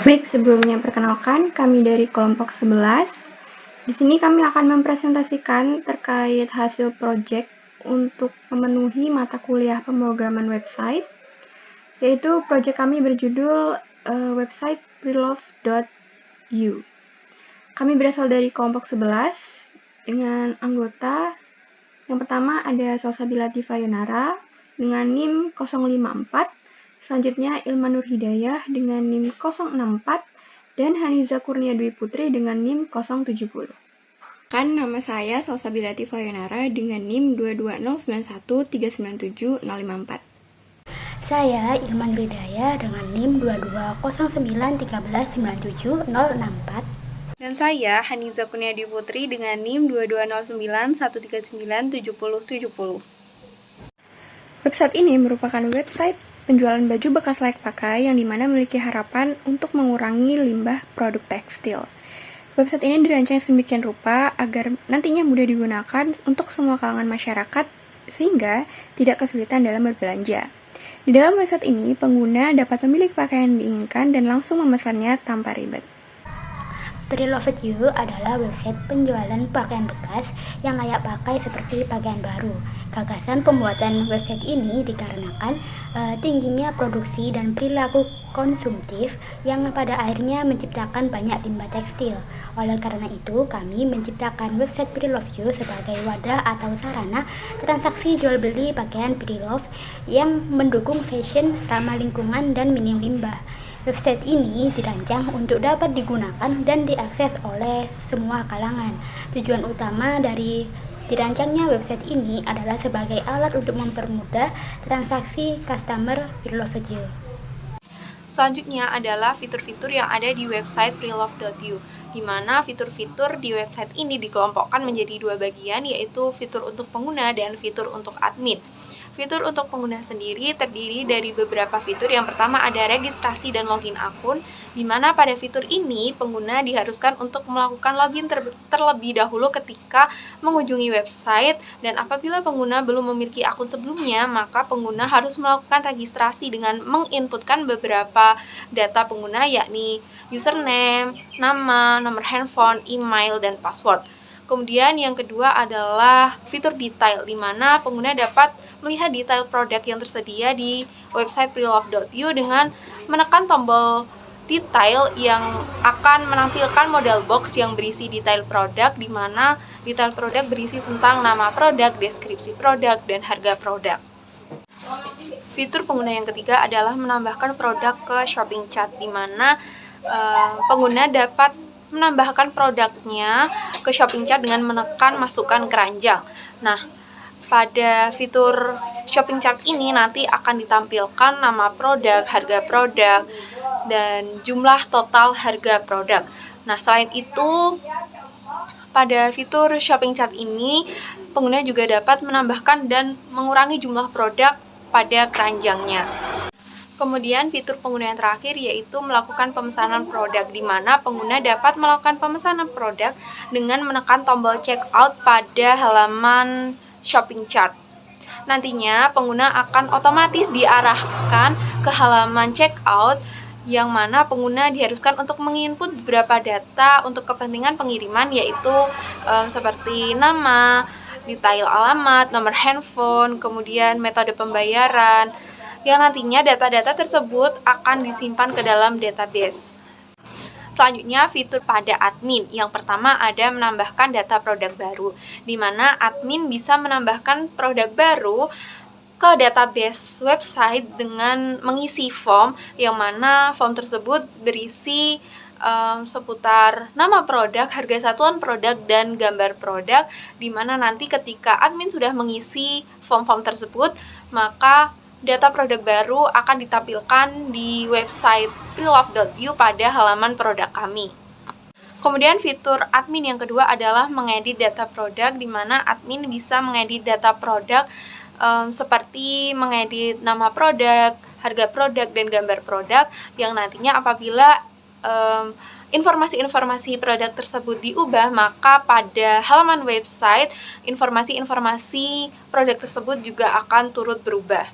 Baik, sebelumnya perkenalkan kami dari kelompok 11. Di sini kami akan mempresentasikan terkait hasil proyek untuk memenuhi mata kuliah pemrograman website, yaitu proyek kami berjudul website preloved.you. Kami berasal dari kelompok 11 dengan anggota. Yang pertama ada Salsabila Tivayonara dengan NIM 054. Selanjutnya Ilman Nur Hidayah dengan NIM 064 dan Haniza Kurnia Dwi Putri dengan NIM 070. Nama saya Salsabila Tivayonara dengan NIM 22091397054. Saya Ilman Nur Hidayah dengan NIM 22091397064. Dan saya Haniza Kurnia Dwi Putri dengan NIM 22091397070. Website ini merupakan website penjualan baju bekas layak pakai yang dimana memiliki harapan untuk mengurangi limbah produk tekstil. Website ini dirancang sedemikian rupa agar nantinya mudah digunakan untuk semua kalangan masyarakat sehingga tidak kesulitan dalam berbelanja. Di dalam website ini, pengguna dapat memilih pakaian yang diinginkan dan langsung memesannya tanpa ribet. Preloved.you adalah website penjualan pakaian bekas yang layak pakai seperti pakaian baru. Gagasan pembuatan website ini dikarenakan tingginya produksi dan perilaku konsumtif yang pada akhirnya menciptakan banyak limbah tekstil. Oleh karena itu, kami menciptakan website Preloved.you sebagai wadah atau sarana transaksi jual beli pakaian preloved yang mendukung fashion, ramah lingkungan, dan minim limbah. Website ini dirancang untuk dapat digunakan dan diakses oleh semua kalangan. Tujuan utama dari dirancangnya website ini adalah sebagai alat untuk mempermudah transaksi customer Preloved.you. Selanjutnya adalah fitur-fitur yang ada di website preloved.you, di mana fitur-fitur di website ini dikelompokkan menjadi dua bagian, yaitu fitur untuk pengguna dan fitur untuk admin. Fitur untuk pengguna sendiri terdiri dari beberapa fitur. Yang pertama ada registrasi dan login akun, di mana pada fitur ini pengguna diharuskan untuk melakukan login terlebih dahulu ketika mengunjungi website, dan apabila pengguna belum memiliki akun sebelumnya, maka pengguna harus melakukan registrasi dengan menginputkan beberapa data pengguna, yakni username, nama, nomor handphone, email, dan password. Kemudian yang kedua adalah fitur detail, di mana pengguna dapat melihat detail produk yang tersedia di website preloved.you dengan menekan tombol detail yang akan menampilkan modal box yang berisi detail produk, di mana detail produk berisi tentang nama produk, deskripsi produk, dan harga produk. Fitur pengguna yang ketiga adalah menambahkan produk ke shopping chart, di mana pengguna dapat menambahkan produknya ke shopping chart dengan menekan masukkan keranjang. Nah, pada fitur shopping chart ini nanti akan ditampilkan nama produk, harga produk, dan jumlah total harga produk. Nah, selain itu, pada fitur shopping chart ini, pengguna juga dapat menambahkan dan mengurangi jumlah produk pada keranjangnya. Kemudian fitur pengguna yang terakhir yaitu melakukan pemesanan produk, di mana pengguna dapat melakukan pemesanan produk dengan menekan tombol checkout pada halaman shopping chart. Nantinya pengguna akan otomatis diarahkan ke halaman checkout, yang mana pengguna diharuskan untuk menginput beberapa data untuk kepentingan pengiriman, yaitu seperti nama, detail alamat, nomor handphone, kemudian metode pembayaran, yang nantinya data-data tersebut akan disimpan ke dalam database. Selanjutnya, fitur pada admin. Yang pertama ada menambahkan data produk baru, di mana admin bisa menambahkan produk baru ke database website dengan mengisi form, yang mana form tersebut berisi seputar nama produk, harga satuan produk, dan gambar produk, di mana nanti ketika admin sudah mengisi form-form tersebut, maka data produk baru akan ditampilkan di website preloved.you pada halaman produk kami. Kemudian fitur admin yang kedua adalah mengedit data produk, di mana admin bisa mengedit data produk seperti mengedit nama produk, harga produk, dan gambar produk, yang nantinya apabila informasi-informasi produk tersebut diubah, maka pada halaman website informasi-informasi produk tersebut juga akan turut berubah.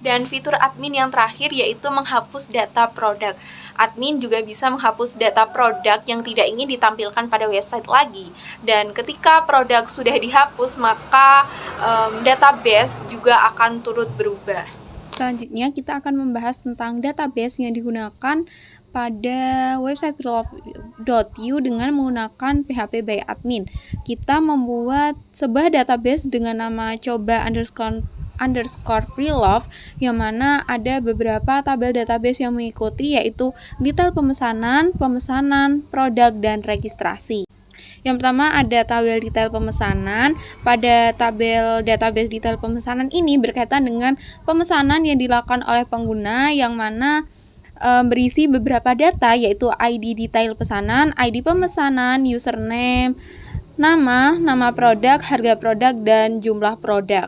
Dan fitur admin yang terakhir yaitu menghapus data produk. Admin juga bisa menghapus data produk yang tidak ingin ditampilkan pada website lagi. Dan ketika produk sudah dihapus, maka database juga akan turut berubah. Selanjutnya kita akan membahas tentang database yang digunakan pada website preloved.you dengan menggunakan PHP by admin. Kita membuat sebuah database dengan nama coba_underscore preloved, yang mana ada beberapa tabel database yang mengikuti, yaitu detail pemesanan, produk, dan registrasi. Yang pertama ada tabel detail pemesanan. Pada tabel database detail pemesanan ini berkaitan dengan pemesanan yang dilakukan oleh pengguna, yang mana berisi beberapa data, yaitu ID detail pesanan, ID pemesanan, username, nama produk, harga produk, dan jumlah produk.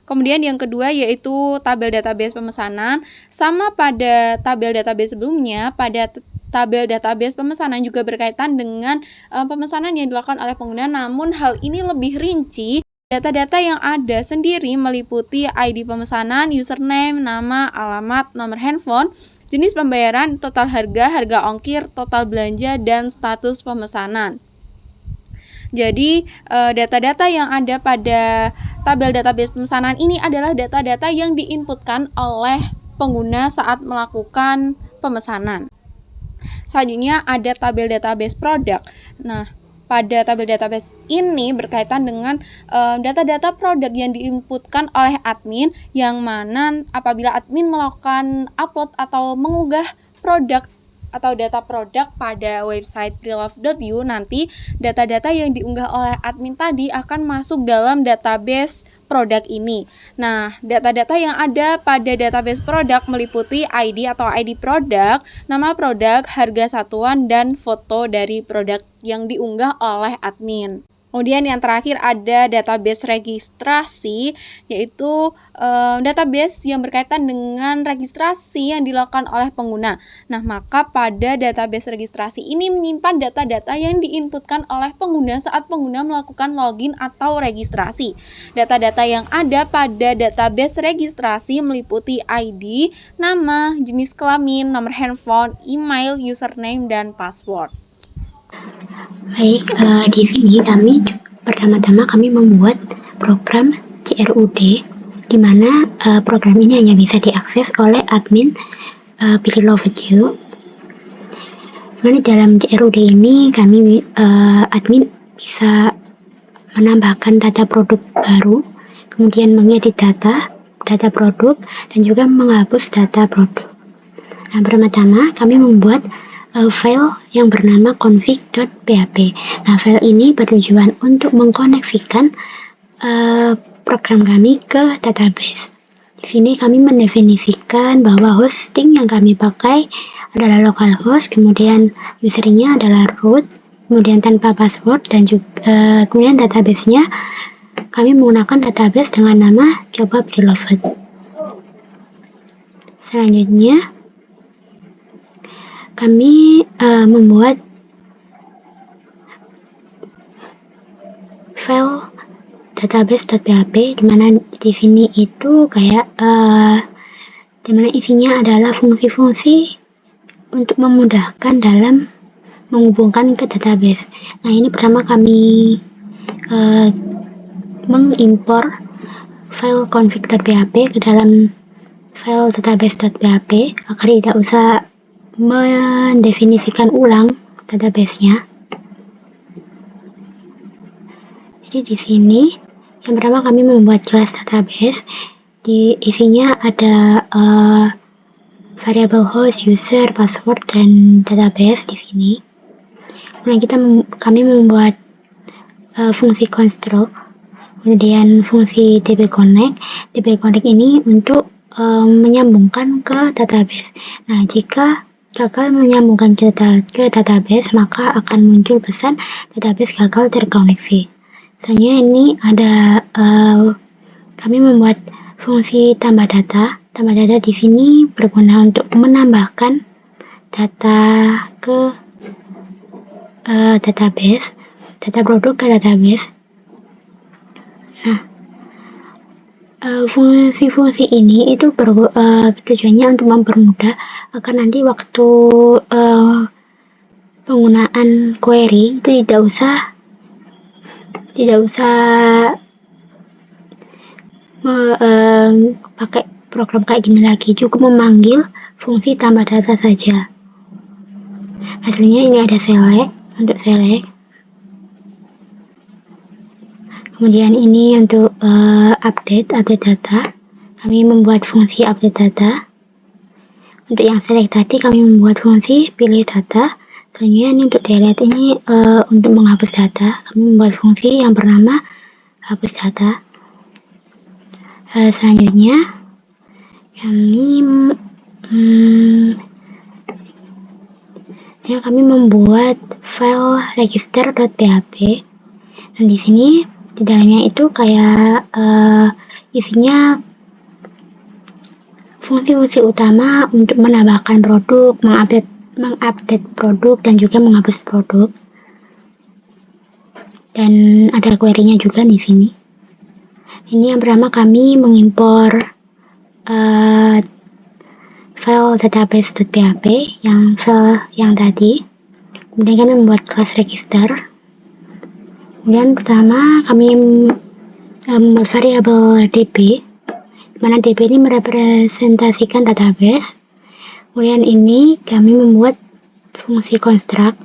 Kemudian yang kedua yaitu tabel database pemesanan. Sama pada tabel database sebelumnya, pada tabel database pemesanan juga berkaitan dengan pemesanan yang dilakukan oleh pengguna, namun hal ini lebih rinci. Data-data yang ada sendiri meliputi ID pemesanan, username, nama, alamat, nomor handphone, jenis pembayaran, total harga ongkir, total belanja, dan status pemesanan. Jadi, data-data yang ada pada tabel database pemesanan ini adalah data-data yang diinputkan oleh pengguna saat melakukan pemesanan. Selanjutnya ada tabel database produk. Nah, pada tabel database ini berkaitan dengan data-data produk yang diinputkan oleh admin, yang mana apabila admin melakukan upload atau mengunggah produk atau data produk pada website preloved.you, nanti data-data yang diunggah oleh admin tadi akan masuk dalam database produk ini. Nah, data-data yang ada pada database produk meliputi ID atau ID produk, nama produk, harga satuan, dan foto dari produk yang diunggah oleh admin. Kemudian yang terakhir ada database registrasi, yaitu database yang berkaitan dengan registrasi yang dilakukan oleh pengguna. Nah, maka pada database registrasi ini menyimpan data-data yang diinputkan oleh pengguna saat pengguna melakukan login atau registrasi. Data-data yang ada pada database registrasi meliputi ID, nama, jenis kelamin, nomor handphone, email, username, dan password. Baik, di sini pertama-tama kami membuat program CRUD, di mana program ini hanya bisa diakses oleh admin preloved.you. Mana dalam CRUD ini admin bisa menambahkan data produk baru, kemudian mengedit data produk, dan juga menghapus data produk. Nah, pertama-tama kami membuat file yang bernama config.php. Nah, file ini bertujuan untuk mengkoneksikan program kami ke database. Di sini kami mendefinisikan bahwa hosting yang kami pakai adalah localhost, kemudian usernya adalah root, kemudian tanpa password, dan juga kemudian database-nya kami menggunakan database dengan nama coba preloved. Selanjutnya kami membuat file database.php, di mana di sini itu di mana isinya adalah fungsi-fungsi untuk memudahkan dalam menghubungkan ke database. Nah, ini pertama kami mengimpor file config.php ke dalam file database.php agar tidak usah mendefinisikan ulang database-nya. Jadi di sini yang pertama kami membuat class database, di isinya ada variable host, user, password, dan database di sini. Kemudian kami membuat fungsi construct, kemudian fungsi dbconnect. Dbconnect ini untuk menyambungkan ke database. Nah, jika gagal menyambungkan ke database, maka akan muncul pesan database gagal terkoneksi. Selanjutnya ini ada kami membuat fungsi tambah data. Tambah data di sini berguna untuk menambahkan data ke database, data produk ke database. Nah, Fungsi-fungsi ini itu tujuannya untuk mempermudah agar nanti waktu penggunaan query itu tidak usah pakai program kayak gini lagi, cukup memanggil fungsi tambah data saja. Hasilnya ini ada select untuk select, kemudian ini untuk update data, kami membuat fungsi update data. Untuk yang select tadi kami membuat fungsi pilih data. Selanjutnya ini untuk delete, ini untuk menghapus data, kami membuat fungsi yang bernama hapus data. Selanjutnya kami membuat file register.php. Dan di sini di dalamnya itu kayak isinya fungsi-fungsi utama untuk menambahkan produk, mengupdate produk, dan juga menghapus produk. Dan ada query-nya juga di sini. Ini yang pertama, kami mengimpor file database.php yang file yang tadi. Kemudian kami membuat kelas register. Kemudian pertama kami membuat variabel db, di mana db ini merepresentasikan database. Kemudian ini kami membuat fungsi construct.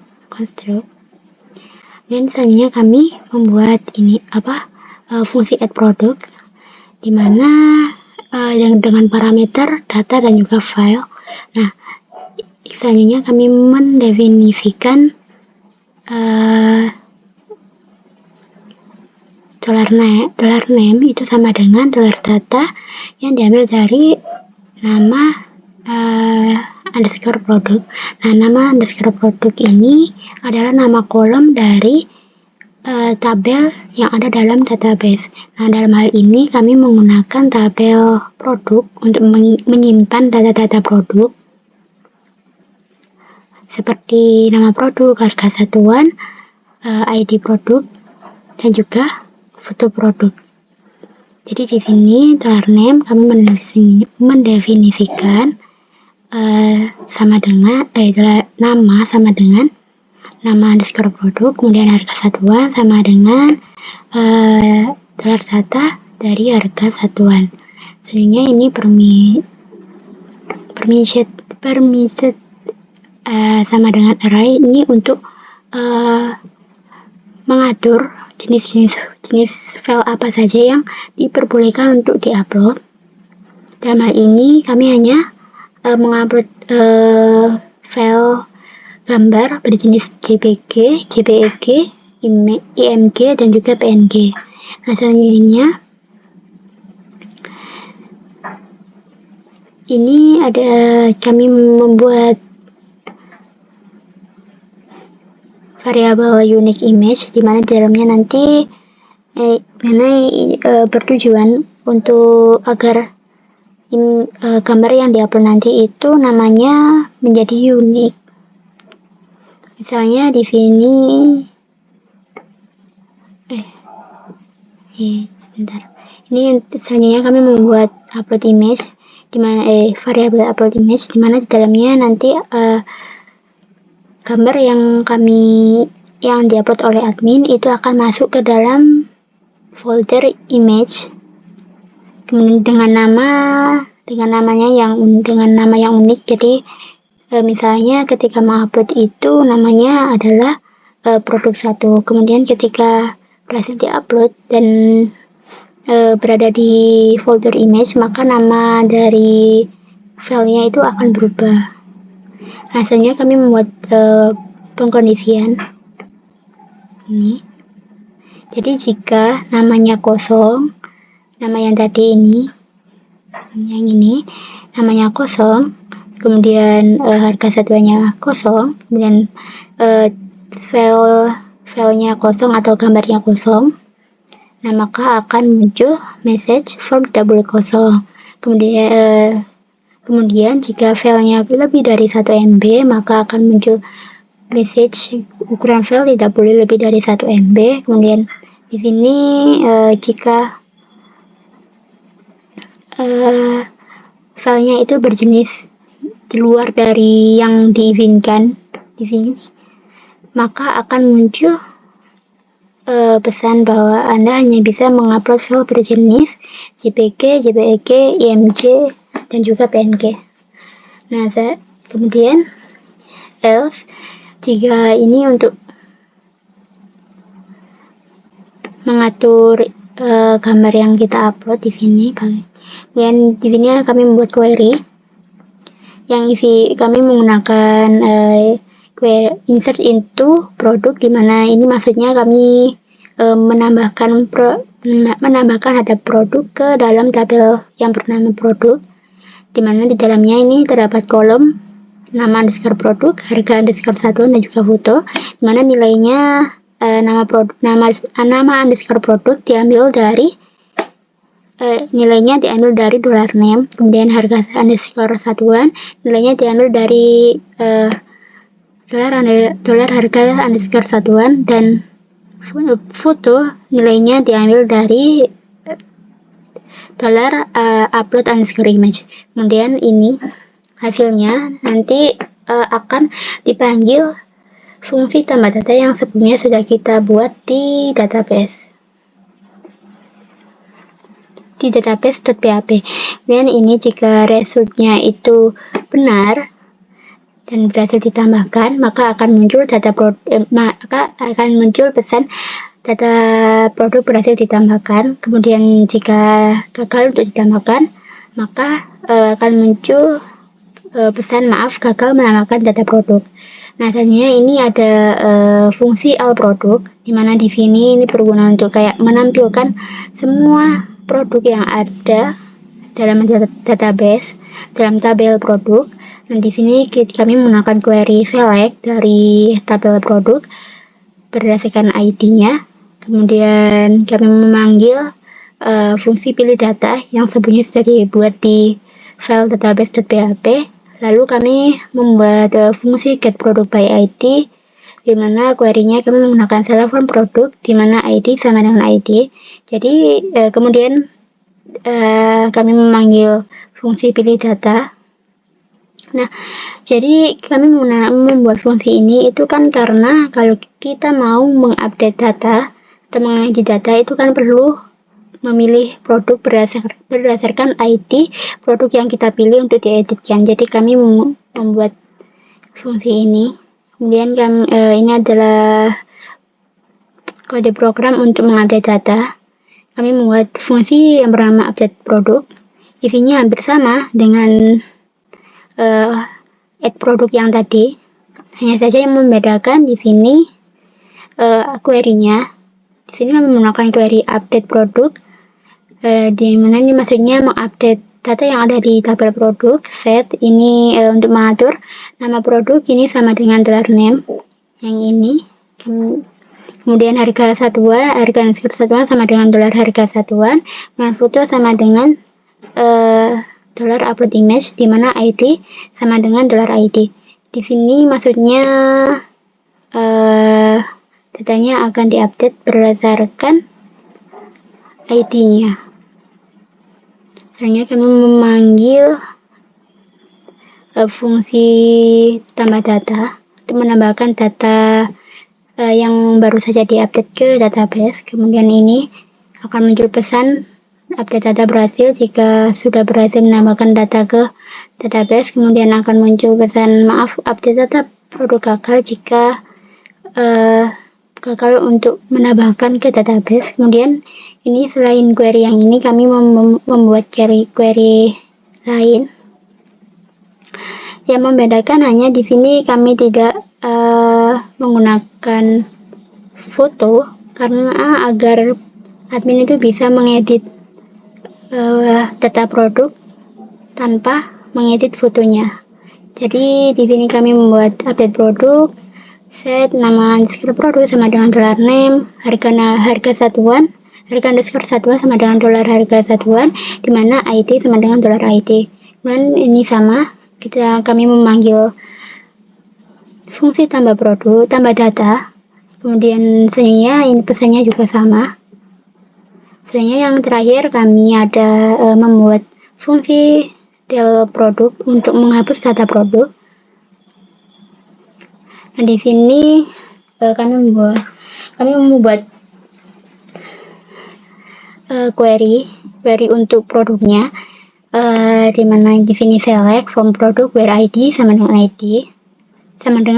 Dan selanjutnya kami membuat fungsi add product, di mana dengan parameter data dan juga file. Nah, selanjutnya kami mendefinisikan $name itu sama dengan $data yang diambil dari nama underscore produk. Nah, nama underscore produk ini adalah nama kolom dari tabel yang ada dalam database. Nah, dalam hal ini kami menggunakan tabel produk untuk menyimpan data-data produk seperti nama produk, harga satuan, ID produk, dan juga foto produk. Jadi di sini $name kami mendefinisikan sama dengan nama sama dengan nama underscore produk, kemudian harga satuan sama dengan data dari harga satuan. Selanjutnya ini permitted sama dengan array, ini untuk mengatur jenis file apa saja yang diperbolehkan untuk diupload. Dalam hal ini kami hanya mengupload file gambar berjenis JPG, JPEG, IMG, dan juga PNG. Nah, selanjutnya ini kami membuat variabel unique image, di mana di dalamnya nanti bertujuan untuk agar gambar yang diupload nanti itu namanya menjadi unik. Misalnya di sini ini selanjutnya kami membuat upload image, di mana variabel upload image, di mana di dalamnya nanti gambar yang diupload oleh admin itu akan masuk ke dalam folder image, kemudian dengan nama yang unik. Jadi misalnya ketika mengupload itu namanya adalah produk 1, kemudian ketika berhasil diupload dan berada di folder image, maka nama dari filenya itu akan berubah. Nah, selanjutnya kami membuat pengkondisian ini. Jadi jika namanya kosong, nama yang tadi yang ini namanya kosong, kemudian harga satuannya kosong, kemudian filenya kosong atau gambarnya kosong, nah maka akan muncul message from double kosong. Kemudian jika filenya lebih dari 1 MB, maka akan muncul message ukuran file tidak boleh lebih dari 1 MB. Kemudian di sini jika filenya itu berjenis di luar dari yang diizinkan di sini, maka akan muncul pesan bahwa Anda hanya bisa mengupload file berjenis JPG, JPEG, IMG, dan juga PNG. Nah, kemudian else, jika ini untuk mengatur gambar yang kita upload di sini. Kemudian di sini kami membuat query yang isi kami menggunakan query insert into produk, dimana ini maksudnya kami menambahkan data produk ke dalam tabel yang bernama produk, dimana di dalamnya ini terdapat kolom nama underscore produk, harga underscore satuan, dan juga foto, dimana nilainya nama underscore produk diambil dari nilainya diambil dari $name, kemudian harga underscore satuan nilainya diambil dari dolar harga underscore satuan, dan foto nilainya diambil dari $upload underscore image. Kemudian ini hasilnya nanti akan dipanggil fungsi tambah data yang sebelumnya sudah kita buat di database database.php. Kemudian ini jika resultnya itu benar dan berhasil ditambahkan, maka akan muncul pesan data produk berhasil ditambahkan. Kemudian jika gagal untuk ditambahkan, maka akan muncul pesan maaf gagal menambahkan data produk. Nah, selanjutnya ini ada fungsi all produk, dimana di sini ini berguna untuk kayak menampilkan semua produk yang ada dalam database dalam tabel produk. Dan di sini kami menggunakan query select dari tabel produk berdasarkan ID-nya. Kemudian kami memanggil fungsi pilih data yang sebelumnya sudah dibuat di file database.php. Lalu kami membuat fungsi get product by ID, di mana query-nya kami menggunakan select from product, di mana ID sama dengan ID. Jadi kemudian kami memanggil fungsi pilih data. Nah, jadi kami membuat fungsi ini itu kan karena kalau kita mau mengupdate data atau mengedit data itu kan perlu memilih produk berdasarkan ID produk yang kita pilih untuk dieditkan. Jadi kami membuat fungsi ini. Kemudian ini adalah kode program untuk mengupdate data. Kami membuat fungsi yang bernama update produk. Isinya hampir sama dengan add produk yang tadi. Hanya saja yang membedakan di sini query-nya. Di sini kami menggunakan query update produk, di mana ini maksudnya mengupdate data yang ada di tabel produk. Set ini untuk mengatur nama produk, ini sama dengan $name yang ini. Kemudian harga underscore satuan sama dengan harga satuan, dan foto sama dengan $upload image, di mana ID sama dengan $ID. Di sini maksudnya datanya akan diupdate berdasarkan ID-nya. Selanjutnya kami memanggil fungsi tambah data untuk menambahkan data yang baru saja diupdate ke database. Kemudian ini akan muncul pesan update data berhasil jika sudah berhasil menambahkan data ke database. Kemudian akan muncul pesan maaf update data produk gagal jika gagal untuk menambahkan ke database. Kemudian ini selain query yang ini kami membuat query lain. Yang membedakan hanya di sini kami tidak menggunakan foto karena agar admin itu bisa mengedit data produk tanpa mengedit fotonya. Jadi di sini kami membuat update produk, set nama underscore produk sama dengan $name, harga satuan, harga underscore satuan sama dengan harga satuan, di mana ID sama dengan $ID. Dan ini sama, kami memanggil fungsi tambah data. Kemudian selanjutnya ini pesannya juga sama. Selanjutnya yang terakhir kami ada membuat fungsi del produk untuk menghapus data produk. Nah, di sini kami membuat query untuk produknya, di mana di sini select from product where ID sama dengan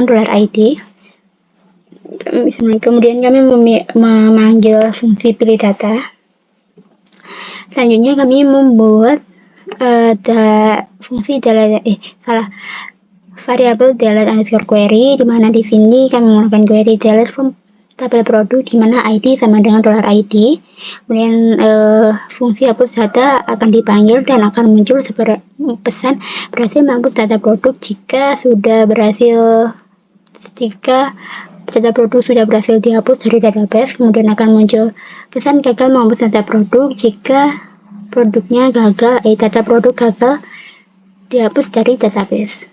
$ID. Kemudian kami memanggil fungsi pilih data. Selanjutnya kami membuat fungsi variabel delete underscore query, di mana di sini kami menggunakan query delete from tabel produk, di mana ID sama dengan $ID. Kemudian fungsi hapus data akan dipanggil dan akan muncul pesan berhasil menghapus data produk jika data produk sudah berhasil dihapus dari database. Kemudian akan muncul pesan gagal menghapus data produk jika data produk gagal dihapus dari database.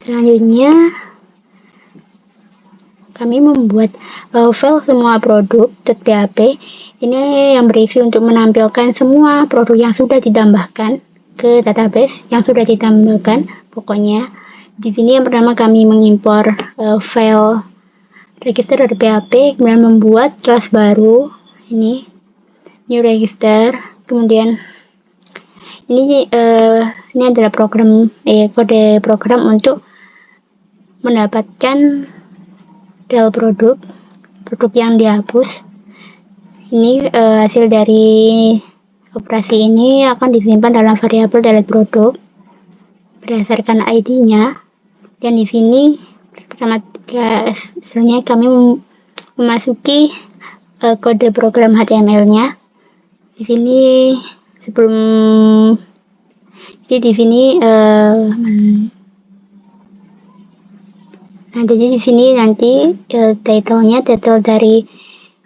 Selanjutnya kami membuat file semua produk.php. Ini yang berisi untuk menampilkan semua produk yang sudah ditambahkan ke database, pokoknya. Di sini yang pertama kami mengimpor file register.php, kemudian membuat kelas baru, ini new register. Kemudian ini adalah kode program untuk mendapatkan del produk yang dihapus. Ini hasil dari operasi ini akan disimpan dalam variabel delete produk berdasarkan ID-nya. Dan di sini selanjutnya kami memasuki kode program HTML-nya. Di sini jadi di sini nanti title dari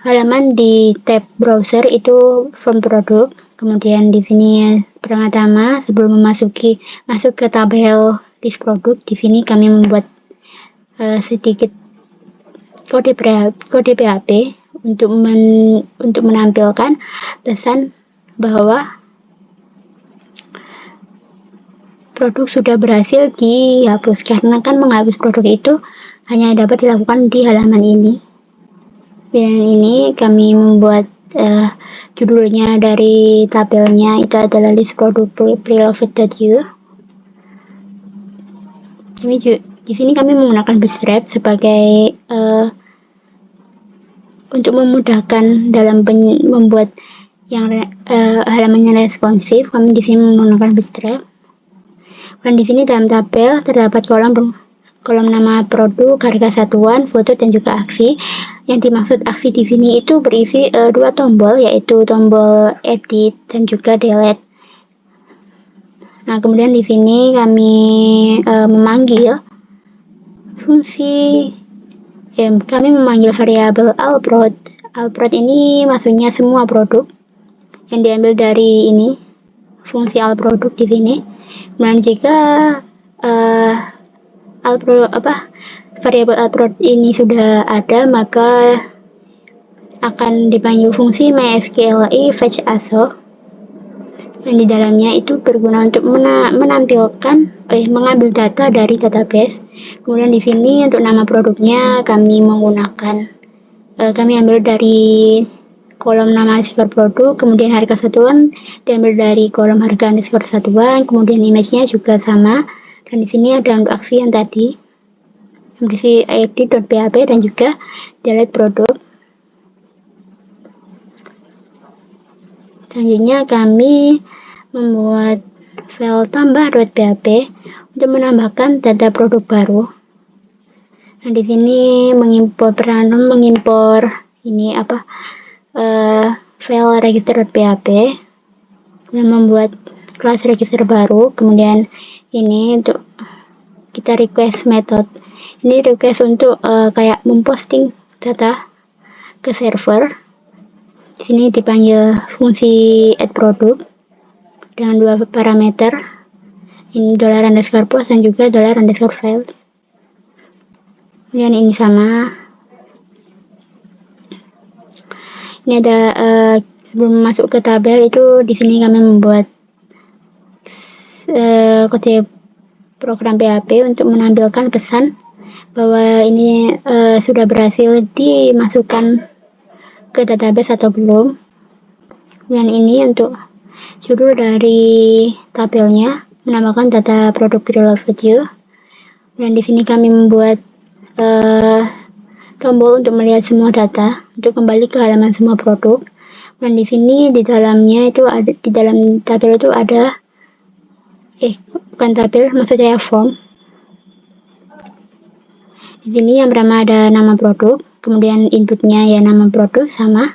halaman di tab browser itu from produk. Kemudian di sini pertama sebelum masuk ke tabel list produk, di sini kami membuat sedikit kode PHP untuk menampilkan pesan bahwa produk sudah berhasil dihapus, karena kan menghapus produk itu hanya dapat dilakukan di halaman ini. Dan ini kami membuat judulnya dari tabelnya itu adalah list produk preloved.you. Di sini kami menggunakan Bootstrap sebagai untuk memudahkan dalam membuat yang halamannya responsif. Kami di sini menggunakan Bootstrap. Dan di sini dalam tabel terdapat kolom nama produk, harga satuan, foto, dan juga aksi. Yang dimaksud aksi di sini itu berisi dua tombol, yaitu tombol edit dan juga delete. Nah, kemudian di sini kami memanggil variabel allprod. Allprod ini maksudnya semua produk yang diambil dari ini, fungsi allproduct di sini. Kemudian jika variabel allprod ini sudah ada, maka akan dipanggil fungsi mysqli fetch auth, yang di dalamnya itu berguna untuk mengambil data dari database. Kemudian di sini untuk nama produknya kami ambil dari kolom nama underscore produk, kemudian harga satuan diambil dari kolom harga underscore satuan, kemudian image-nya juga sama. Dan di sini ada untuk aksi yang tadi berisi id.php dan juga delete produk. Selanjutnya kami membuat file tambah.php untuk menambahkan data produk baru. Nah, di sini mengimpor file register.php dan membuat kelas register baru. Kemudian ini untuk kita request method. Ini request untuk kayak memposting data ke server. Di sini dipanggil fungsi add product dengan dua parameter, ini $_post dan juga $_files. Kemudian ini sama. Ini adalah sebelum masuk ke tabel itu di sini kami membuat kode program PHP untuk menampilkan pesan bahwa ini sudah berhasil dimasukkan ke database atau belum. Dan ini untuk judul dari tabelnya menambahkan data produk Video. Dan di sini kami membuat tombol untuk melihat semua data untuk kembali ke halaman semua produk. Dan di sini di dalamnya itu ada, di dalam tabel itu ada bukan tabel, maksud saya form. Di sini yang pertama ada nama produk, kemudian inputnya ya nama produk sama.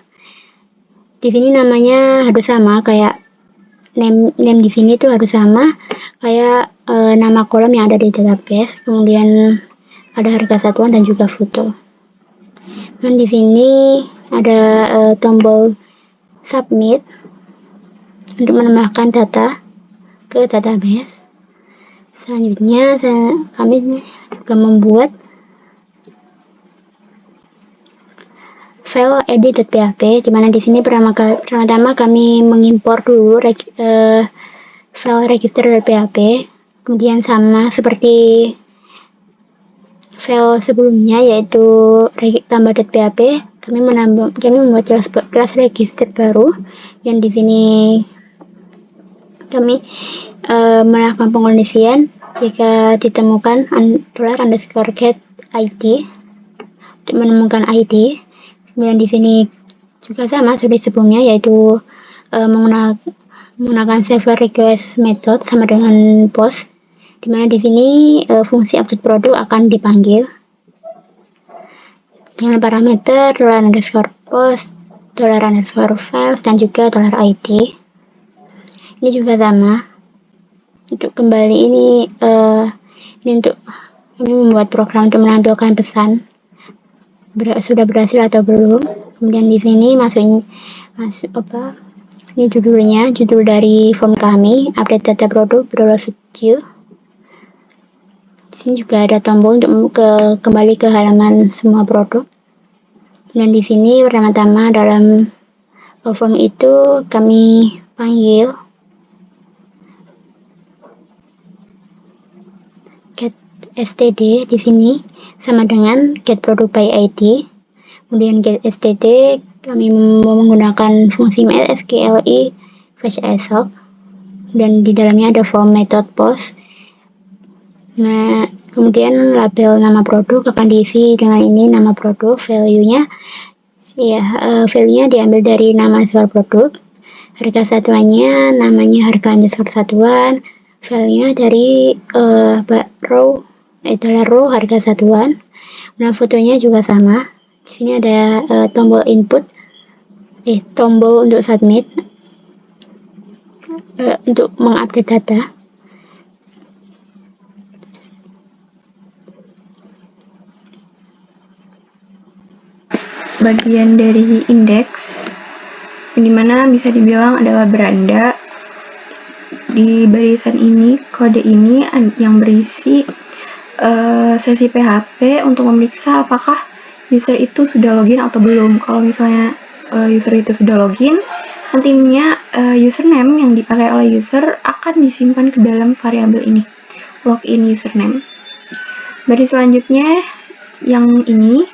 Di sini namanya harus sama, kayak name di sini tuh harus sama kayak nama kolom yang ada di database. Kemudian ada harga satuan dan juga foto. Dan di sini ada tombol submit untuk menambahkan data ke database. Selanjutnya kami juga membuat file edit.php, di mana di sini pertama kami mengimpor dulu file register.php, kemudian sama seperti file sebelumnya yaitu tambah.php, kami membuat kelas register baru yang di sini kami melakukan pengondisian jika ditemukan $_get ID untuk menemukan ID. Kemudian di sini juga sama seperti sebelumnya, yaitu menggunakan server request method sama dengan post, dimana di sini fungsi update produk akan dipanggil dengan parameter $_post, $_files, dan juga $ID. Ini juga sama. Untuk kembali ini untuk kami membuat program untuk menampilkan pesan sudah berhasil atau belum. Kemudian di sini masuk ini judul dari form kami, update data produk Video. Di sini juga ada tombol untuk kembali ke halaman semua produk. Dan di sini pertama-tama dalam form itu kami panggil get std, di sini sama dengan get product by ID. Kemudian get std kami menggunakan fungsi mysqli fetch assoc, dan di dalamnya ada form method post. Nah, kemudian label nama produk akan diisi dengan ini, nama produk, value-nya value-nya diambil dari nama suatu produk, harga satuannya namanya harga satuan, value-nya dari row harga satuan. Nah, fotonya juga sama. Di sini ada tombol input, tombol untuk submit, untuk mengupdate data. Bagian dari indeks, dimana bisa dibilang adalah beranda. Di barisan ini, kode ini yang berisi sesi PHP untuk memeriksa apakah user itu sudah login atau belum. Kalau misalnya user itu sudah login, nantinya username yang dipakai oleh user akan disimpan ke dalam variabel ini, login username. Baris selanjutnya yang ini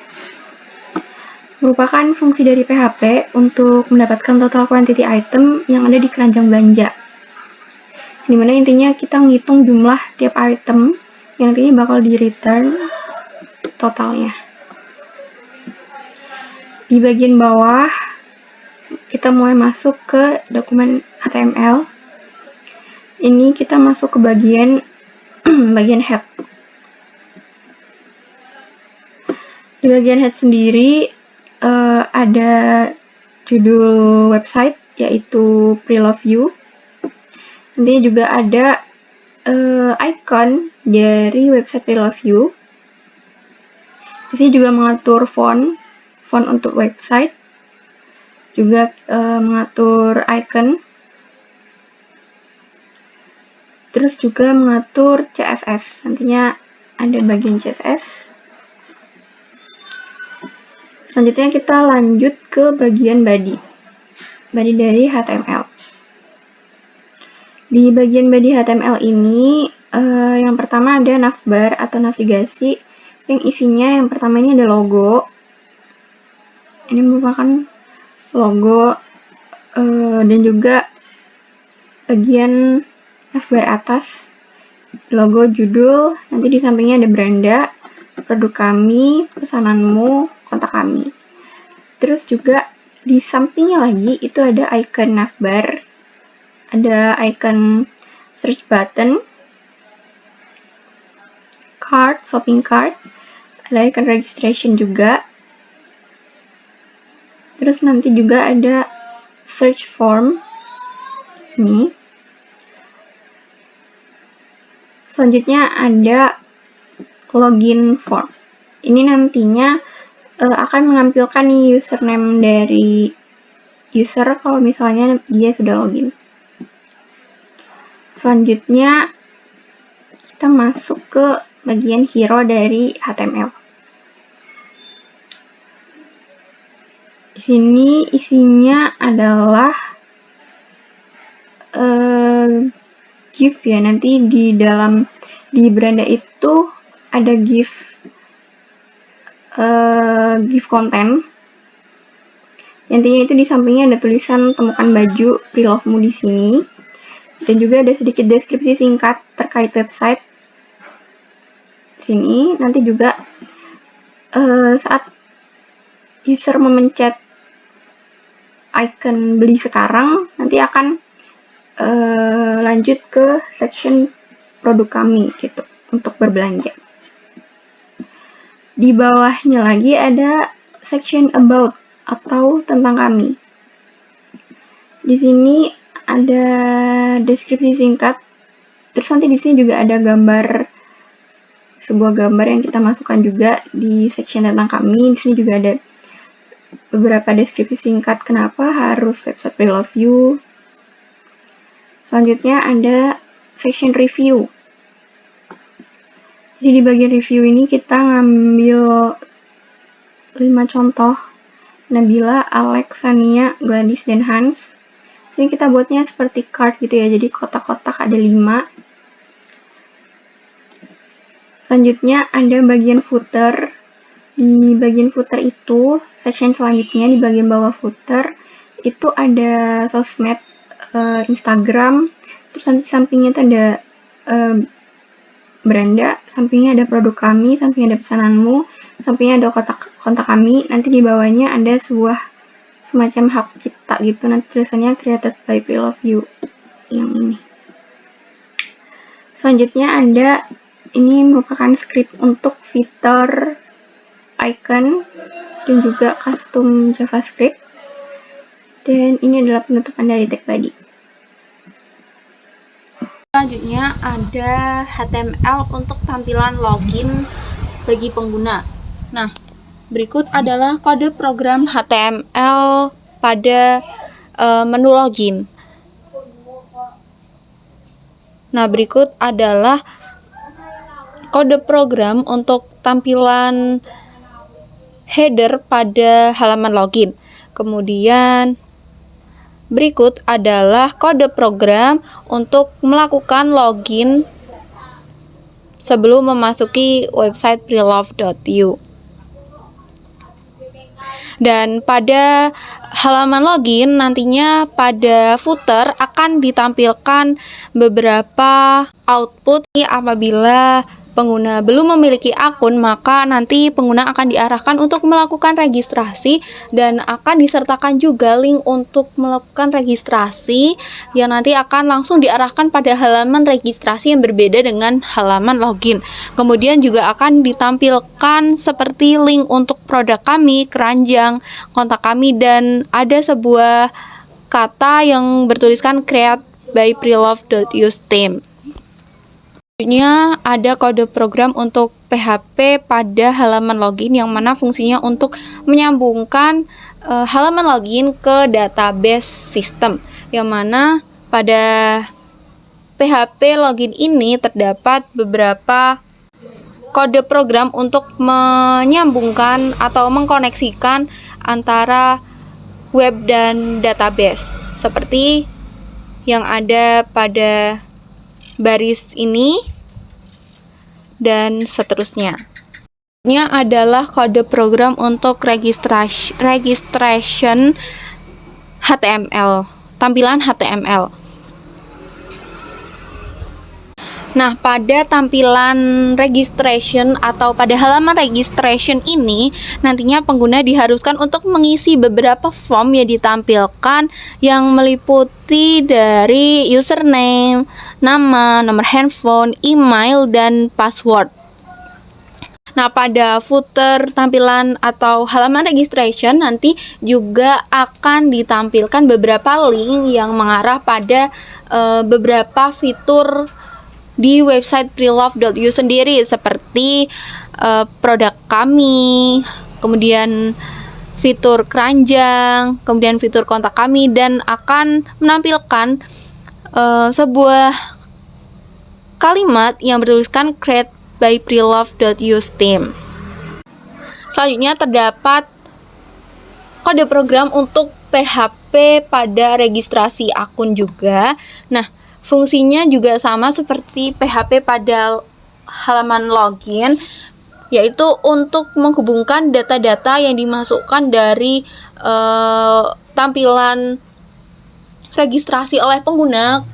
merupakan fungsi dari PHP untuk mendapatkan total quantity item yang ada di keranjang belanja, dimana intinya kita ngitung jumlah tiap item yang nantinya bakal di return totalnya. Di bagian bawah kita mulai masuk ke dokumen HTML. Ini kita masuk ke bagian bagian head. Di bagian head sendiri ada judul website yaitu Pre-Love You. Nantinya juga ada icon dari website Pre-Love You. Di sini juga mengatur font untuk website, juga mengatur icon, terus juga mengatur CSS. Nantinya ada bagian CSS. Selanjutnya kita lanjut ke bagian body dari HTML. Di bagian body HTML ini, yang pertama ada navbar atau navigasi, yang isinya yang pertama ini ada logo. Ini merupakan logo, dan juga bagian navbar atas, logo, judul, nanti di sampingnya ada beranda, produk kami, pesananmu, kontak kami. Terus juga di sampingnya lagi itu ada icon navbar, ada icon search button, cart, shopping cart, ada icon registration juga. Terus nanti juga ada search form ini. Selanjutnya ada login form. Ini nantinya akan menampilkan nih username dari user kalau misalnya dia sudah login. Selanjutnya kita masuk ke bagian hero dari HTML. Di sini isinya adalah GIF ya. Nanti di beranda itu ada GIF konten. Intinya itu di sampingnya ada tulisan temukan baju Prelovemu di sini. Dan juga ada sedikit deskripsi singkat terkait website. Sini nanti juga saat user memencet icon beli sekarang, nanti akan lanjut ke section produk kami gitu untuk berbelanja. Di bawahnya lagi ada section about atau tentang kami. Di sini ada deskripsi singkat. Terus nanti di sini juga ada sebuah gambar yang kita masukkan juga di section tentang kami. Di sini juga ada beberapa deskripsi singkat kenapa harus website Preloveu. Selanjutnya ada section review. Jadi di bagian review ini kita ngambil 5 contoh Nabila, Alex, Sania, Gladys, dan Hans. Sini kita buatnya seperti card gitu ya, jadi kotak-kotak ada 5. Selanjutnya ada bagian footer. Di bagian footer itu, section selanjutnya di bagian bawah footer itu ada sosmed, Instagram, terus nanti sampingnya itu ada beranda, sampingnya ada produk kami, sampingnya ada pesananmu, sampingnya ada kontak kami, nanti di bawahnya ada sebuah semacam hak cipta gitu, nanti tulisannya created by Preloveu yang ini. Selanjutnya ada, ini merupakan script untuk fitur icon dan juga custom JavaScript, dan ini adalah penutupan dari tag body. Selanjutnya ada HTML untuk tampilan login bagi pengguna. Nah, berikut adalah kode program HTML pada menu login. Nah, berikut adalah kode program untuk tampilan header pada halaman login. Kemudian berikut adalah kode program untuk melakukan login sebelum memasuki website Preloveu. Dan pada halaman login nantinya pada footer akan ditampilkan beberapa output apabila pengguna belum memiliki akun, maka nanti pengguna akan diarahkan untuk melakukan registrasi dan akan disertakan juga link untuk melakukan registrasi yang nanti akan langsung diarahkan pada halaman registrasi yang berbeda dengan halaman login. Kemudian juga akan ditampilkan seperti link untuk produk kami, keranjang, kontak kami, dan ada sebuah kata yang bertuliskan create by Preloveu theme. Selanjutnya ada kode program untuk PHP pada halaman login yang mana fungsinya untuk menyambungkan halaman login ke database sistem, yang mana pada PHP login ini terdapat beberapa kode program untuk menyambungkan atau mengkoneksikan antara web dan database seperti yang ada pada baris ini dan seterusnya. Ini adalah kode program untuk registration HTML, tampilan HTML. Nah, pada tampilan registration atau pada halaman registration ini, nantinya pengguna diharuskan untuk mengisi beberapa form yang ditampilkan yang meliputi dari username, nama, nomor handphone, email, dan password. Nah, pada footer tampilan atau halaman registration nanti juga akan ditampilkan beberapa link yang mengarah pada beberapa fitur di website Preloved.io sendiri seperti produk kami, kemudian fitur keranjang, kemudian fitur kontak kami, dan akan menampilkan sebuah kalimat yang bertuliskan create by Preloved.io Steam. Selanjutnya terdapat kode program untuk PHP pada registrasi akun juga. Nah, fungsinya juga sama seperti PHP pada halaman login, yaitu untuk menghubungkan data-data yang dimasukkan dari tampilan registrasi oleh pengguna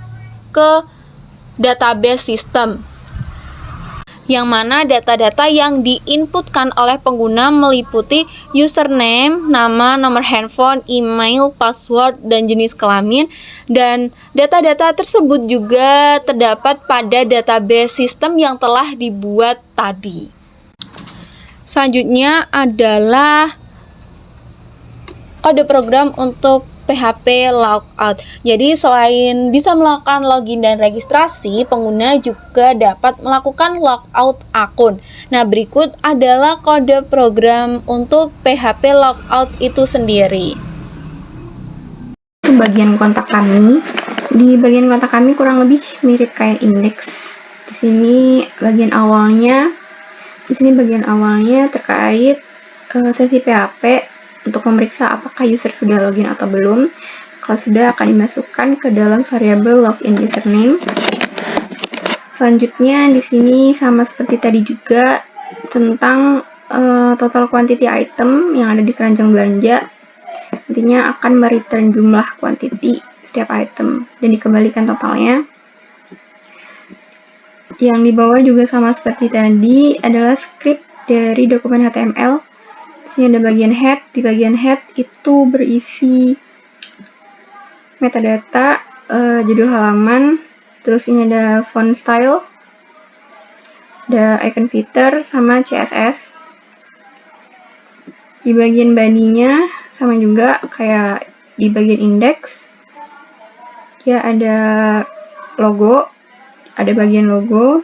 ke database sistem, yang mana data-data yang diinputkan oleh pengguna meliputi username, nama, nomor handphone, email, password, dan jenis kelamin. Dan data-data tersebut juga terdapat pada database sistem yang telah dibuat tadi. Selanjutnya adalah kode program untuk PHP logout. Jadi selain bisa melakukan login dan registrasi, pengguna juga dapat melakukan logout akun. Nah, berikut adalah kode program untuk PHP logout itu sendiri. Bagian kontak kami. Di bagian kontak kami kurang lebih mirip kayak indeks. Di sini bagian awalnya terkait sesi PHP untuk memeriksa apakah user sudah login atau belum. Kalau sudah, akan dimasukkan ke dalam variabel login username. Selanjutnya di sini sama seperti tadi juga tentang total quantity item yang ada di keranjang belanja. Nantinya akan mereturn jumlah quantity setiap item dan dikembalikan totalnya. Yang di bawah juga sama seperti tadi adalah script dari dokumen HTML. Ini ada bagian head. Di bagian head itu berisi metadata, judul halaman, terus ini ada font style, ada icon footer, sama CSS. Di bagian body-nya sama juga kayak di bagian index, ya ada logo, ada bagian logo.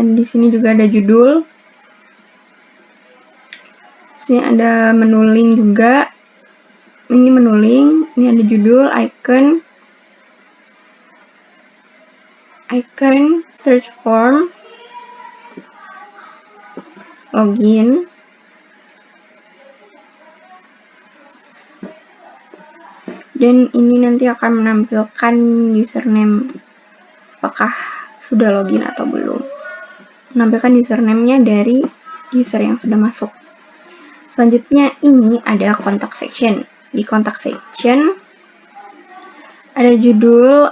Di sini juga ada judul. Sini ada menu link juga. Ini menu link, ini ada judul, icon, search form, login. Dan ini nanti akan menampilkan username, apakah sudah login atau belum. Menampilkan username-nya dari user yang sudah masuk. Selanjutnya ini ada contact section. Di contact section ada judul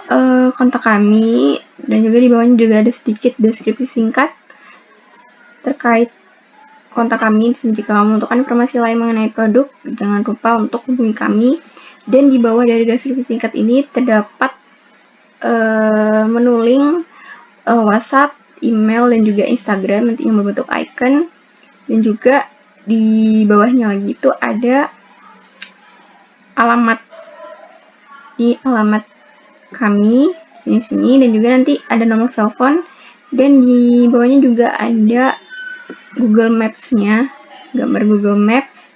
kontak kami, dan juga di bawahnya juga ada sedikit deskripsi singkat terkait kontak kami. Jika kamu membutuhkan informasi lain mengenai produk, jangan lupa untuk hubungi kami. Dan di bawah dari deskripsi singkat ini terdapat menu link WhatsApp, email, dan juga Instagram nanti yang berbentuk icon. Dan juga di bawahnya lagi itu ada alamat. Di alamat kami sini, dan juga nanti ada nomor telepon, dan di bawahnya juga ada Google Maps-nya, gambar Google Maps.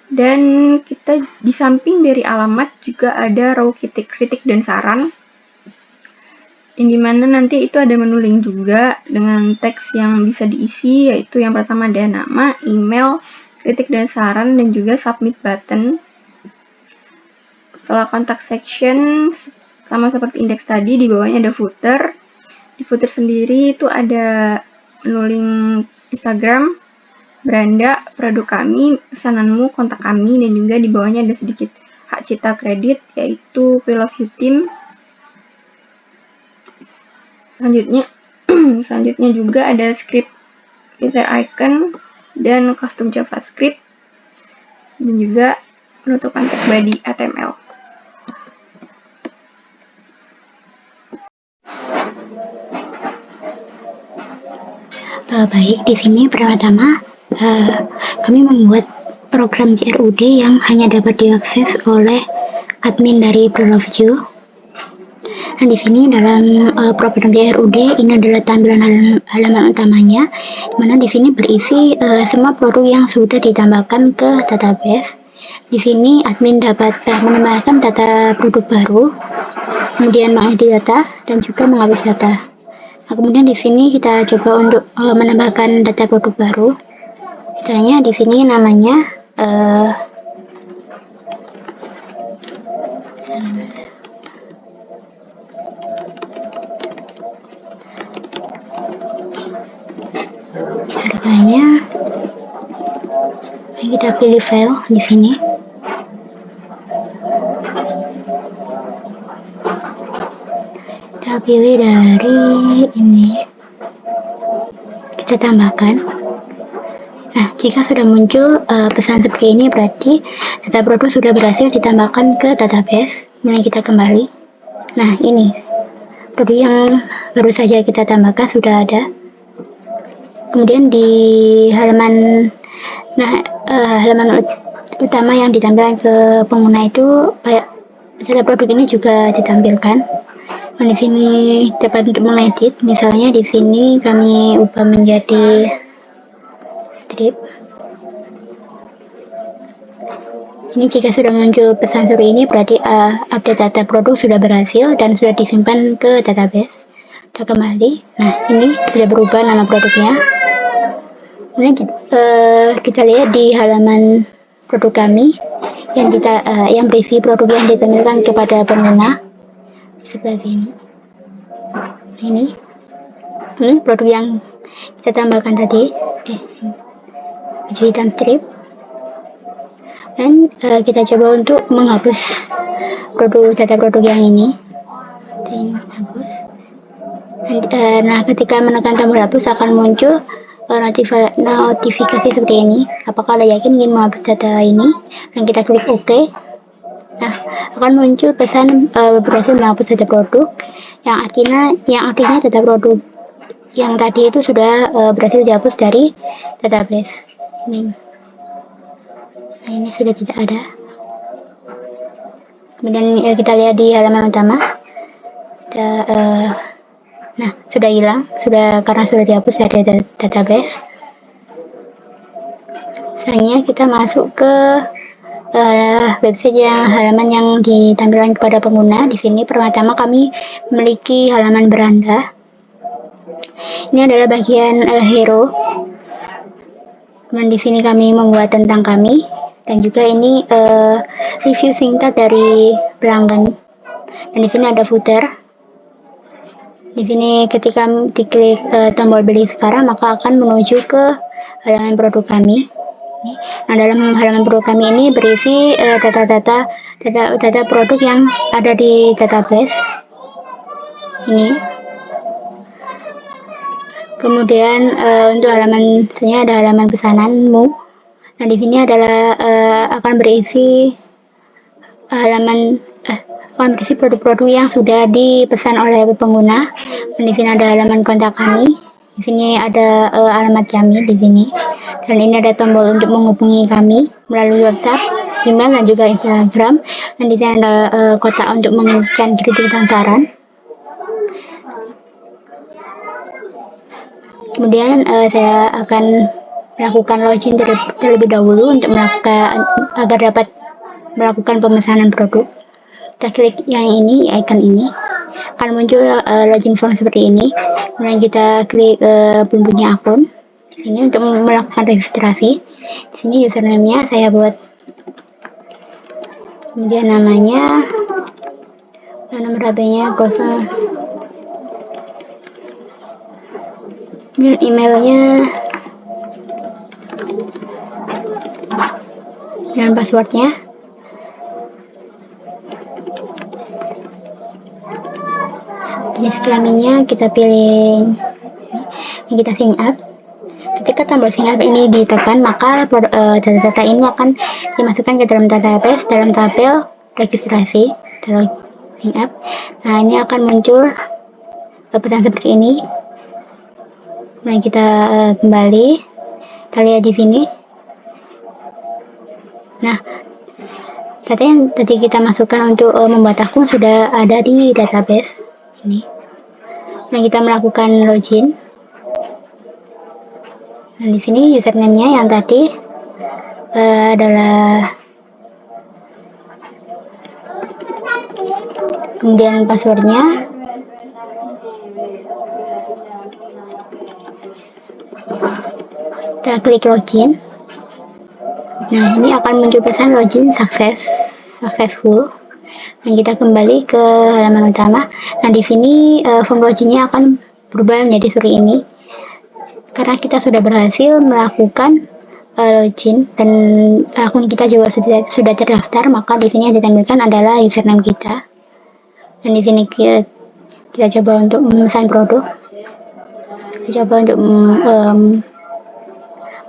Dan kita di samping dari alamat juga ada raw kritik dan saran. yang dimana nanti itu ada menu link juga dengan teks yang bisa diisi, yaitu yang pertama ada nama, email, kritik dan saran, dan juga submit button. Setelah contact section, sama seperti indeks tadi, di bawahnya ada footer. Di footer sendiri itu ada menu link Instagram, beranda, produk kami, pesananmu, kontak kami, dan juga di bawahnya ada sedikit hak cipta kredit, yaitu Pre-Love You Team. Selanjutnya juga ada script user icon dan custom JavaScript, dan juga penutupan tag body HTML. Baik, di sini pertama kami membuat program CRUD yang hanya dapat diakses oleh admin dari Pre-Love You. Dan di sini dalam program CRUD ini adalah tampilan halaman utamanya, di mana di sini berisi semua produk yang sudah ditambahkan ke database. Di sini admin dapat menambahkan data produk baru, kemudian mengedit data dan juga menghapus data. Nah, kemudian di sini kita coba untuk menambahkan data produk baru. Misalnya di sini namanya harganya, kita pilih file di sini. Kita pilih dari ini, kita tambahkan. Nah, jika sudah muncul pesan seperti ini, berarti data produk sudah berhasil ditambahkan ke database. Kemudian kita kembali. Nah, ini produk yang baru saja kita tambahkan sudah ada. Kemudian di halaman utama yang ditampilkan ke pengguna itu, data produk ini juga ditampilkan. Nah, di sini dapat untuk mengedit. Misalnya di sini kami ubah menjadi strip. Ini jika sudah muncul pesan seperti ini, berarti update data produk sudah berhasil dan sudah disimpan ke database. Kita kembali. Nah, ini sudah berubah nama produknya. Kemudian kita lihat di halaman produk kami yang berisi produk yang ditampilkan kepada pengguna sebelah sini. Ini produk yang kita tambahkan tadi, baju hitam strip. Dan kita coba untuk menghapus data produk yang ini. Hapus. Nah, ketika menekan tombol hapus akan muncul notifikasi seperti ini. Apakah Anda yakin ingin menghapus data ini? Dan kita klik OK. Nah, akan muncul pesan berhasil menghapus data produk, yang artinya data produk yang tadi itu sudah berhasil dihapus dari database. Ini sudah tidak ada. Kemudian kita lihat di halaman utama. Nah, sudah hilang, karena sudah dihapus dari database. Selanjutnya kita masuk ke website halaman yang ditampilkan kepada pengguna. Di sini pertama kami memiliki halaman beranda. Ini adalah bagian hero. Kemudian di sini kami membuat tentang kami, dan juga ini review singkat dari pelanggan. Dan di sini ada footer. Di sini ketika diklik tombol beli sekarang, maka akan menuju ke halaman produk kami. Nah, dalam halaman produk kami ini berisi data produk yang ada di database. Ini. Kemudian untuk halaman selanjutnya ada halaman pesananmu. Nah, di sini adalah akan berisi berisi produk-produk yang sudah dipesan oleh pengguna. Dan di sini ada halaman kontak kami. Di sini ada alamat kami di sini. Dan ini ada tombol untuk menghubungi kami melalui WhatsApp, email, dan juga Instagram. Dan di sini ada kotak untuk memberikan kritik dan saran. Kemudian saya akan melakukan login terlebih dahulu untuk agar dapat melakukan pemesanan produk. Kita klik yang ini, icon ini. akan muncul login form seperti ini. Kemudian kita klik punya akun di sini untuk melakukan registrasi. Di sini username-nya saya buat, kemudian namanya, nomor HP-nya 0, kemudian emailnya dan passwordnya. Jenis kelaminnya kita pilih yang kita sign up. Ketika tombol sign up ini ditekan, maka data-data ini akan dimasukkan ke dalam database dalam tabel registrasi atau sign up. Nah, ini akan muncul pesan seperti ini. Nah, kita kembali, kita lihat di sini. Nah, data yang tadi kita masukkan untuk membuat akun sudah ada di database ini. Nah, kita melakukan login. Nah, di sini username-nya yang tadi adalah, kemudian passwordnya. Kita klik login. Nah, ini akan muncul pesan login successful. Nah, kita kembali ke halaman utama. Nah, di sini form loginnya akan berubah menjadi seperti ini. Karena kita sudah berhasil melakukan login dan akun kita juga sudah terdaftar, maka di sini yang ditampilkan adalah username kita. Dan di sini kita coba untuk memesan produk. Kita coba untuk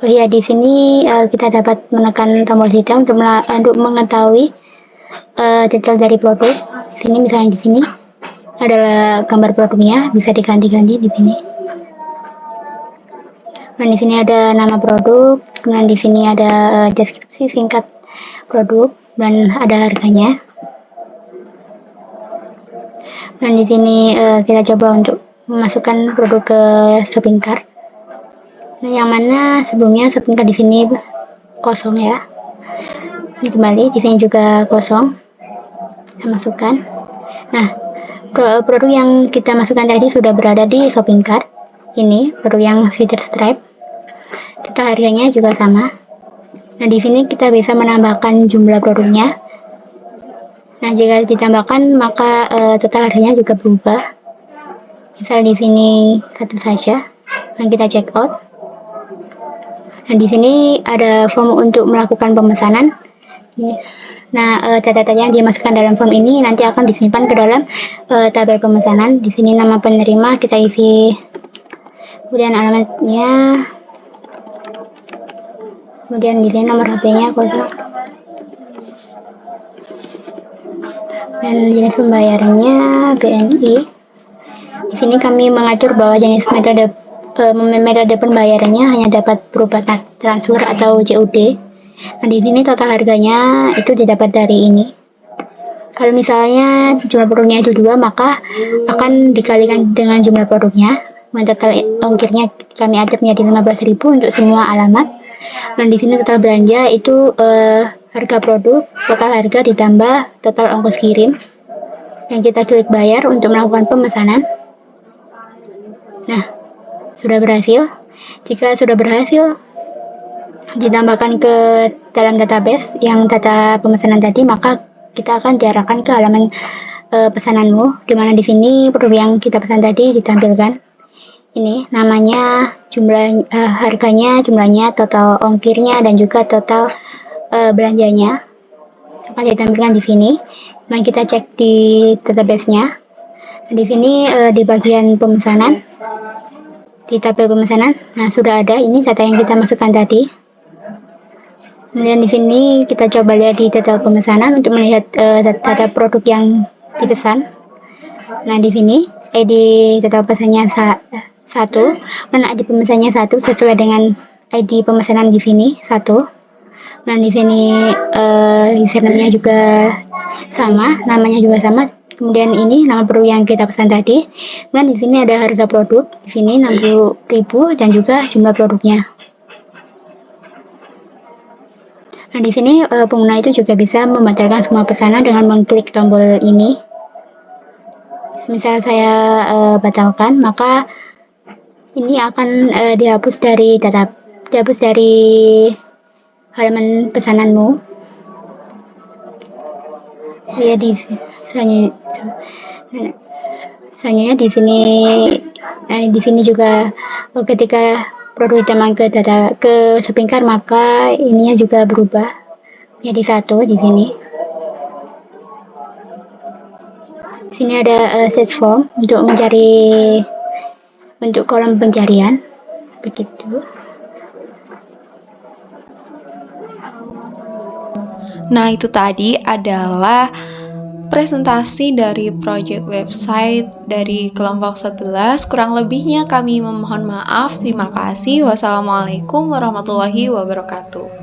di sini kita dapat menekan tombol detail untuk mengetahui detail dari produk. Di sini misalnya di sini adalah gambar produknya, bisa diganti-ganti di sini. Dan di sini ada nama produk, kemudian di sini ada deskripsi singkat produk dan ada harganya. Dan di sini kita coba untuk memasukkan produk ke shopping cart. Nah, yang mana sebelumnya shopping cart di sini kosong ya. Ini kembali, di sini juga kosong. Kita masukkan. Nah, produk yang kita masukkan tadi sudah berada di shopping cart. Ini produk yang feature stripe. Total harganya juga sama. Nah, di sini kita bisa menambahkan jumlah produknya. Nah, jika ditambahkan maka total harganya juga berubah. Misal di sini satu saja. Nah, kita check out. Nah, di sini ada form untuk melakukan pemesanan. Nah, data-data yang dimasukkan dalam form ini nanti akan disimpan ke dalam tabel pemesanan. Di sini nama penerima kita isi, kemudian alamatnya, kemudian di sini nomor HP-nya 0, dan jenis pembayarannya BNI. Di sini kami mengatur bahwa jenis metode pembayarannya hanya dapat berupa transfer atau COD. Nah, di sini total harganya itu didapat dari ini. Kalau misalnya jumlah produknya itu 2, maka akan dikalikan dengan jumlah produknya. Total ongkirnya kami atur menjadi 15.000 untuk semua alamat. Dan di sini total belanja itu harga produk, total harga ditambah total ongkos kirim. Dan kita klik bayar untuk melakukan pemesanan. Nah, sudah berhasil. Jika sudah berhasil ditambahkan ke dalam database yang data pemesanan tadi, maka kita akan diarahkan ke halaman pesananmu, di mana di sini produk yang kita pesan tadi ditampilkan. Ini namanya, harganya, jumlahnya, total ongkirnya, dan juga total belanjanya akan ditampilkan di sini. Nah, kita cek di database-nya. Di sini di bagian pemesanan, di tabel pemesanan, nah sudah ada ini data yang kita masukkan tadi. Kemudian di sini kita coba lihat di data pemesanan untuk melihat data produk yang dipesan. Nah, di sini ID data pesannya 1, mana ID pemesannya 1 sesuai dengan ID pemesanan di sini 1. Nah, di sini username-nya juga sama, namanya juga sama. Kemudian ini nama produk yang kita pesan tadi. Dan di sini ada harga produk, di sini 60.000 dan juga jumlah produknya. Nah, di sini pengguna itu juga bisa membatalkan semua pesanan dengan mengklik tombol ini. misal saya batalkan, maka ini akan dihapus dari halaman pesananmu. Ya selanjutnya di sini juga ketika produk diteman ke shopping cart, maka ininya juga berubah jadi 1 di sini. Di sini ada search form untuk kolom pencarian, begitu. Nah, itu tadi adalah presentasi dari project website dari kelompok 11. Kurang lebihnya kami memohon maaf. Terima kasih. Wassalamualaikum warahmatullahi wabarakatuh.